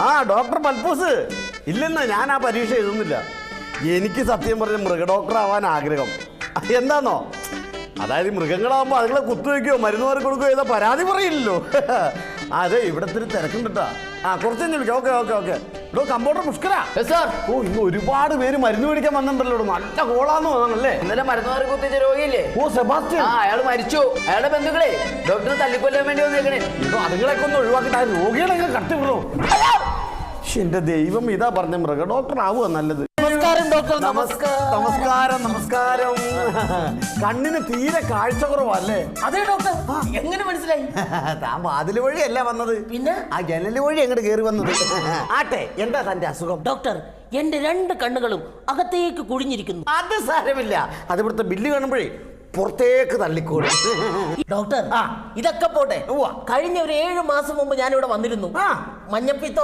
ആ ഡോക്ടർ പൽപ്പൂസ്. ഇല്ലെന്നാ ഞാൻ ആ പരീക്ഷ എഴുതുന്നില്ല. എനിക്ക് സത്യം പറഞ്ഞ മൃഗഡോക്ടർ ആവാൻ ആഗ്രഹം. എന്താന്നോ, അതായത് മൃഗങ്ങളാകുമ്പോൾ അതുങ്ങളെ കുത്തുവയ്ക്കുകയോ മരുന്ന് മാറി കൊടുക്കുകയോ ചെയ്താൽ പരാതി പറയില്ലല്ലോ. അതെ, ഇവിടെ ഇത്തിരി തിരക്കുണ്ടിട്ടാ. ആ കുറച്ച് കഴിഞ്ഞ് വിളിക്കാം. Okay okay okay. ഇവിടെ കമ്പൗണ്ടർ പുഷ്കരാ. ഓ, ഇന്ന് ഒരുപാട് പേര് മരുന്ന് മേടിക്കാൻ വന്നിട്ടുണ്ടല്ലോ. നല്ല കോളാന്ന് തോന്നണല്ലേ. ഇന്നലെ മരുന്ന് മാറി കുത്തിച്ച രോഗിയില്ലേ? ഓ സെബാസ്റ്റ്യൻ. അയാൾ മരിച്ചു. അയാളുടെ ബന്ധുക്കളെ ഡോക്ടറെ തല്ലിക്കൊല്ലാൻ വേണ്ടി വന്നേക്കണേ. ഇപ്പൊ അതുങ്ങളൊക്കെ ഒന്ന് ഒഴിവാക്കിട്ട് ആ രോഗികളെങ്ങനെ കട്ടിവിടോ. എന്റെ ദൈവം, ഇതാ പറഞ്ഞ മൃഗ ഡോക്ടർ ആവുക നല്ലത്. നമസ്കാരം ഡോക്ടർ. നമസ്കാരം നമസ്കാരം. കണ്ണിന് തീരെ കാഴ്ച കുറവല്ലേ? അതെ ഡോക്ടർ. എങ്ങനെ മനസ്സിലായി? താൻ വാതില് വഴിയല്ല വന്നത്, പിന്നെ ആ ജനല് വഴി അങ്ങോട്ട് കയറി വന്നത്. ആട്ടെ, എന്താ തന്റെ അസുഖം? ഡോക്ടർ, എന്റെ 2 കണ്ണുകളും അകത്തേക്ക് കുഴിഞ്ഞിരിക്കുന്നു. അത് സാരമില്ല, അത് ഇവിടുത്തെ ബില്ല് കാണുമ്പോഴേ പുറത്തേക്ക് തള്ളിക്കോളും. ഡോക്ടർ, ഇതൊക്കെ പോട്ടെ. കഴിഞ്ഞ ഒരു 7 മാസം മുമ്പ് ഞാൻ ഇവിടെ വന്നിരുന്നു. മഞ്ഞപ്പിത്തം